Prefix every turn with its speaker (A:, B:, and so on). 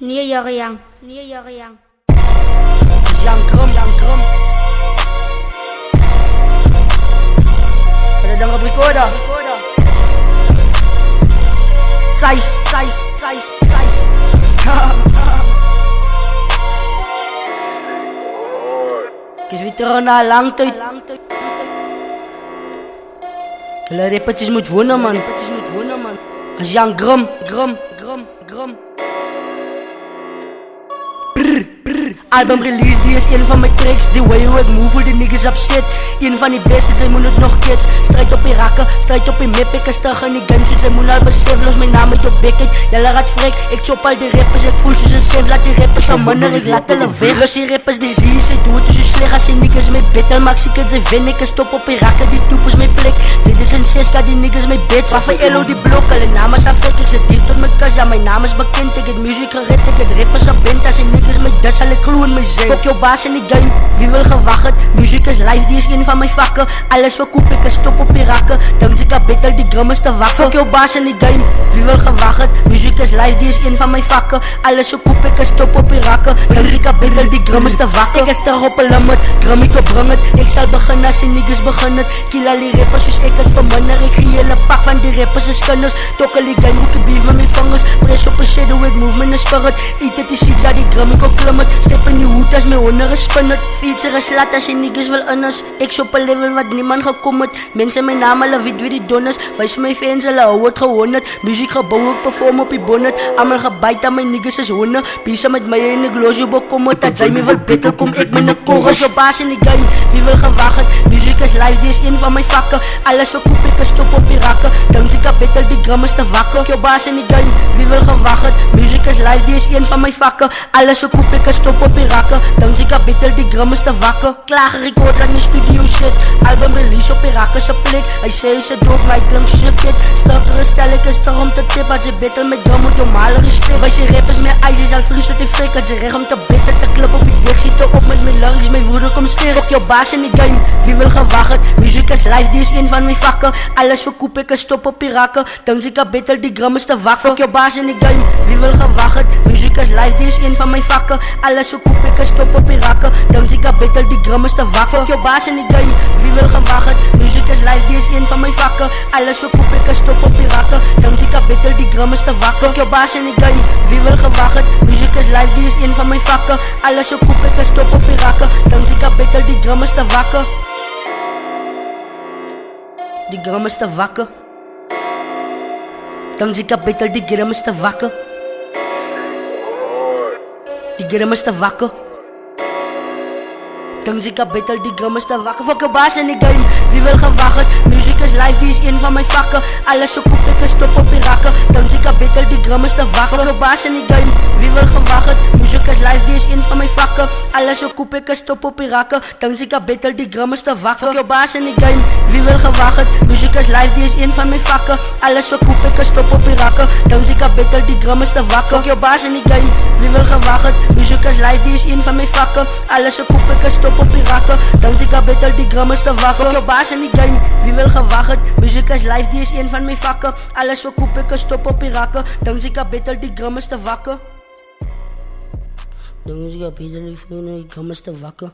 A: Nee, Jariang. Nee, Jariang.
B: Young Grum. Pasadang kabrikoda. Size. Kies weer terug na lang tijd. Hulle repetjes moet wonen man. As Young Grum. Album release, die is een van mijn tracks. The way hoe ik move, voel die niggas upset. Een van die beste, zij moet het nog kids. Strijd op die rakken, strijd op die map. Ik is terug in die game, zoals zij moet al besef. Los mijn naam uit je bek uit, jelle gaat frek. Ik chop al die rappers, ik voel zoals een sef. Laat die rappers aan mannen, ik laat hulle weg. Los die rappers, die zie je, zij doen het zo slecht. Als die niggas mee battle, maak ze kids, zij win. Ik stop op die rakken, die toepers mee plek. Dit is een 6K, die niggas mee bits. Waar van Elo die blok, alle namen zijn fake. Ik zit dicht tot mijn kas, ja mijn naam is bekend. Ik het muziek gered, ik het rappers op bent. Als die niggas mee dus, zal ik gloeien mee zijn. Fuck jou baas in die game, wie wil gewacht het? Muziek is live, die is een van mijn vakken. Alles verkoop, ik stop op die rakken. Dankzij kapitel, die gram is te wachten. Fuck jou baas in die game, wie wil gewacht het? Muziek is live, die is een van mijn vakken. Alles verkoop, ik stop op die rakken. Dankzij kapitel, die gram is te wachten. Ik is terug op een limit, gram ik op breng het. Ik zal beginnen als die niggas beginnen. Kill al die rappers, dus ik het verminder. Ik gie hele pak van die rappers is kennis. Tokkel die game, moet ik beef met mijn vingers. Press op een shadow, ik move met een spirit. Eat het, die shit, ja die gram ik op klimmet. Step in die hoed als mijn honden gespinnen. Fietser is laat als je niggas wil anders. Ik shop een level wat niemand gekom het. Mensen mijn naam, hulle weet wie die donners. Wijs mijn fans, hulle hou het gewoon het. Muziek gebouw, ik perform op die bonnet. Allemaal gebijt aan mijn niggas is honden. Pisa met mij in de gloosje bekom het. Dat zij me wil battle, kom ik met een kogel. Zo baas in die game, wie wil gewacht het? Muziek is live, die is een van mijn vakken. Alles verkoop, ik stop op die rakken. Dankzij kapitel, die gram is te wakker. Yo baas in die game, wie wil gewacht het? Muziek is live, die is een van mijn vakken. Alles verkoop, ik stop op die rakken. Dankzij kapitel, die gram is te wakker. Klaar gerecord, laat mijn studio shit. Album release op die rakken zijn plek. Hij zei ze dood, maar ik klink shit kid. Strakkere stel, ik is ter om te tip. Als je battle met gram moet je malen respect. Wij zijn rappers met ijs, je zal vries wat je frik. Als je recht om te bit, zet de club op je dik. Schiet op met mijn lyrics, mijn woede komt sterk. Fuck jou baas in die game, wie wil gewacht het? Muziek is live, die is een van mijn vakken. Alles verkoop, ik stop op die rakken. Dankzij kapitel, die gram is te wakker. Fuck jou baas in die game, wie wil gewacht het? Muziek is live, die is een van mijn vakken. Alles verkoop, ik stop op die rakken. Dankzij kapitel, die gram is te wakker. Fuck jou baas in die game, wie wil gewacht het? Muziek is live, die is een van mijn vakken. Alles verkoop, ik stop op die rakken. Dankzij kapitel, die gram is te wakker. Fuck jou baas in die game, wie wil gewacht het? Muziek is live, die is een van mijn vakken. Alles verkoop, ik stop op die rakken. Dankzij kapitel, die gram is te wakker. Die gram is te wakker. Dankzij kapitel, die gram is te wakker. Die gram is te wakker. Dankzij kapitel, die gram is te wakker. Fuck jou baas in die game, wie wil gewacht het? Muziek is live, die is een van mijn vakken. Alles zo koop, ik stop op die rakken. Dankzij kapitel, die gram is te wakker. Fuck jou baas in die game, wie wil gewacht het? Muziek is live, die is een van mijn vakken. Alles zo koop, ik stop op die rakken. Dankzij kapitel, die gram is te wakker. Fuck jou baas in die game, wie wil gewacht het? Muziek is live, die is een van mijn vakken. Alles zo koop, ik stop op die rakken. Dankzij kapitel, die gram is te wakker. Fuck jou baas in die game, wie wil gewacht het? Muziek is live, die is een van mijn vakken. Alles zo koop, ik stop op die rakken. Dankzij kapitel, die gram is te wakker. Fuck jou baas in die game, wie wil gewacht het? Muziek is live, die is een van mijn vakken. Alles verkoop, ik stop op die rakken. Dankzij kapitel, die gram is te wakker. Dankzij kapitel, die gram is te wakker.